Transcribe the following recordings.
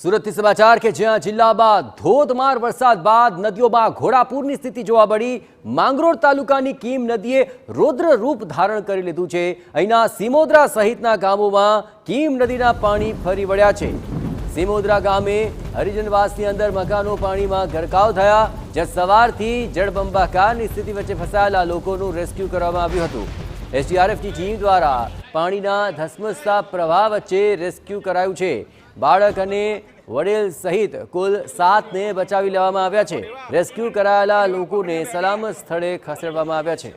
સુરતથી સમાચાર કે જ્યાં જિલ્લામાં ધોધમાર વરસાદ બાદ નદીઓમાં ઘોડાપૂરની સ્થિતિ જોવા મળી। માંગરોળ તાલુકાની કીમ નદીએ રૌદ્ર રૂપ ધારણ કરી લીધું છે। અહીંના સિમોદરા સહિતના ગામોમાં કીમ નદીના પાણી ફરી વળ્યા છે। સિમોદરા ગામે હરિજનવાસની અંદર મકાનો પાણીમાં ગરકાવ થયા, જ્યાં સવારથી જળબંબાકારની સ્થિતિ વચ્ચે ફસાયેલા લોકોનું રેસ્ક્યુ કરવામાં આવ્યું હતું। એસડીઆરએફની ટીમ દ્વારા પાણીના ધસમસતા પ્રવાહ વચ્ચે રેસ્ક્યુ કરાયું છે। બાળક અને વડીલ સહિત કુલ 7ને બચાવી લેવામાં આવ્યા છે। રેસ્ક્યુ કરાયેલા લોકોને સલામત સ્થળે ખસેડવામાં આવ્યા છે।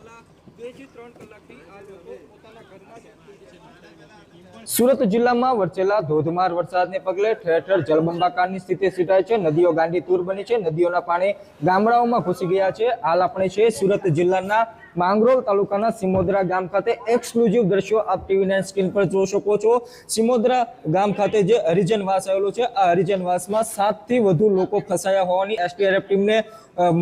સુરત જિલ્લામાં વરસેલા ધોધમાર વરસાદને પગલે ઠેર ઠેર જળબંબાકારની સ્થિતિ સર્જાઈ છે। નદીઓ ગાંડીતુર બની છે। નદીઓના પાણી ગામડાઓમાં ઘૂસી ગયા છે। હાલ આપણે છે સુરત જિલ્લાના માંગરોળ તાલુકાના સિમોદરા ગામ ખાતે એક્સક્લુઝિવ દ્રશ્યો આપ ટીવી9 સ્ક્રીન પર જોઈ શકો છો। સિમોદરા ગામ ખાતે જે હરિજનવાસ આવેલો છે, આ હરિજનવાસમાં 7 થી વધુ લોકો ફસાયા હોવાની એસડીઆરએફ ટીમને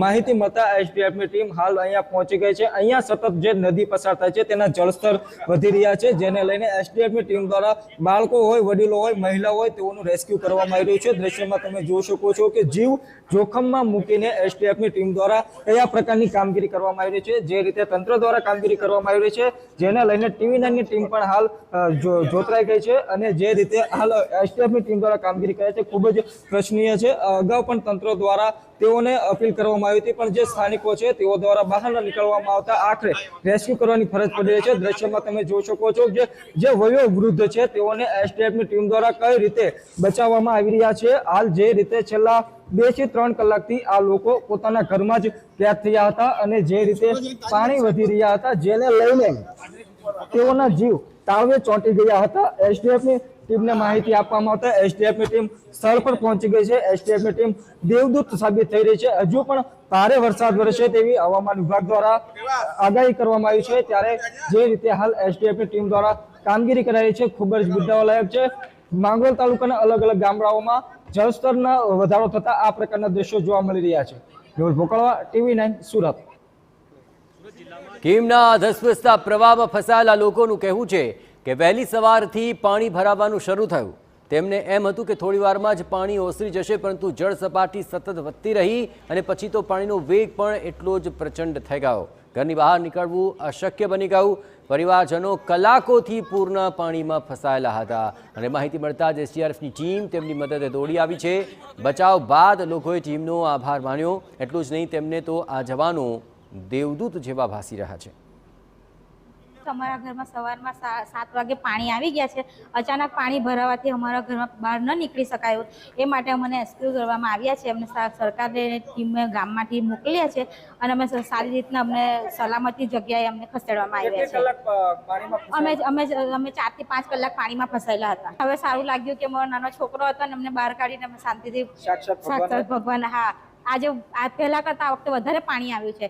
માહિતી મળતા એસડીઆરએફની ટીમ હાલ અહીંયા પહોંચી ગઈ છે। અહીંયા સતત જે નદી પસાર થાય છે તેના જળસ્તર વધી રહ્યા છે, જેને લઈને એસડીઆરએફની ટીમ દ્વારા બાળકો હોય, વડીલો હોય, મહિલા હોય તેઓનું રેસ્ક્યુ કરવામાં આવી રહ્યું છે। દ્રશ્યમાં તમે જોઈ શકો છો કે જીવ જોખમમાં મૂકીને એસડીઆરએફની ટીમ દ્વારા કયા પ્રકારની કામગીરી કરવામાં આવી રહી છે, જે રીતે તંત્ર દ્વારા કામગીરી કરવામાં આવી રહી છે, જેને લઈને ટીવી9ની ટીમ પણ હાલ જોતરાઈ ગઈ છે। અને જે રીતે હાલ એસડીઆરએફની ટીમ દ્વારા કામગીરી કરે છે ખૂબ જ પ્રશ્નીય છે। અગાઉ પણ તંત્ર દ્વારા તેઓને અપીલ કરવામાં આવી હતી, પણ જે સ્થાનિકો છે તેઓ દ્વારા બહાર ન નીકળવામાં આવતા આખરે રેસ્ક્યુ કરવાની ફરજ પડી રહી છે। દ્રશ્યમાં તમે જોઈ શકો છો કે જે વયોવૃદ્ધ છે તેઓને એસડીઆરએફની ટીમ દ્વારા કઈ રીતે બચાવવામાં આવી રહ્યા છે। હાલ જે રીતે છેલ્લા 2 થી 3 કલાકથી આ લોકો પોતાના ઘરમાં જ કેદ થયા હતા અને જે રીતે પાણી વધી રહ્યા હતા, જેને લઈને તેઓના જીવ તાળવે ચોંટી ગયા હતા। એસડીએફની ટીમને માહિતી આપવામાં આવતા એસડીએફની ટીમ સ્થળ પર પહોંચી ગઈ છે। એસડીએફની ટીમ દેવદૂત સાબિત થઈ રહી છે। હજુ પણ ભારે વરસાદ વરસે તેવી હવામાન વિભાગ દ્વારા આગાહી કરવામાં આવી છે, ત્યારે જે રીતે હાલ એસડીએફની ટીમ દ્વારા કામગીરી કરાઈ છે ખૂબ જ બિરદાવલાયક છે। માંગરોળ તાલુકાના અલગ અલગ ગામડાઓમાં જળસ્તરના વધારો થતા આ પ્રકારના દ્રશ્યો જોવા મળી રહ્યા છે। મેહુલ ભોકળવા, ટીવી9 સુરત। કીમના ધસમસતા પ્રવાહમાં ફસાયેલા લોકોનું કહેવું છે કે વહેલી સવારથી પાણી ભરાવાનું શરૂ થયું। તેમને એમ હતું કે થોડી વારમાં જ પાણી ઓસરી જશે, પરંતુ જળ સપાટી સતત વધતી રહી અને પછી તો પાણીનો વેગ પણ એટલો જ પ્રચંડ થઈ ગયો। ઘરની બહાર નીકળવું અશક્ય બની ગયું। પરિવારજનો કલાકોથી પૂરના પાણીમાં ફસાયેલા હતા અને માહિતી મળતા જ એસડીઆરએફની ટીમ તેમની મદદે દોડી આવી છે। બચાવ બાદ લોકોએ ટીમનો આભાર માન્યો। એટલું જ નહીં, તેમને તો આ જવાનો દેવદૂત જેવા ભાસી રહ્યા છે। અમારા ઘરમાં સવારમાં 7 વાગે પાણી આવી ગયા છે। અચાનક પાણી ભરાવાથી અમારા ઘરમાં બહાર ન નીકળી શકાયું, એ માટે અમને રેસ્ક્યુ કરવામાં આવ્યા છે। અમને સરકારે ટીમે ગામમાંથી મોકલ્યા છે અને અમે સારી રીતના અમને સલામતી જગ્યાએ અમને ખસેડવામાં આવ્યા છે। અમે 4 થી 5 કલાક પાણીમાં ફસાયેલા હતા। હવે સારું લાગ્યું કે મારો નાનો છોકરો હતો અને અમને બહાર કાઢીને અમે શાંતિથી સાક્ષાત ભગવાન, હા, આજે પહેલા કરતા આ વખતે વધારે પાણી આવ્યું છે।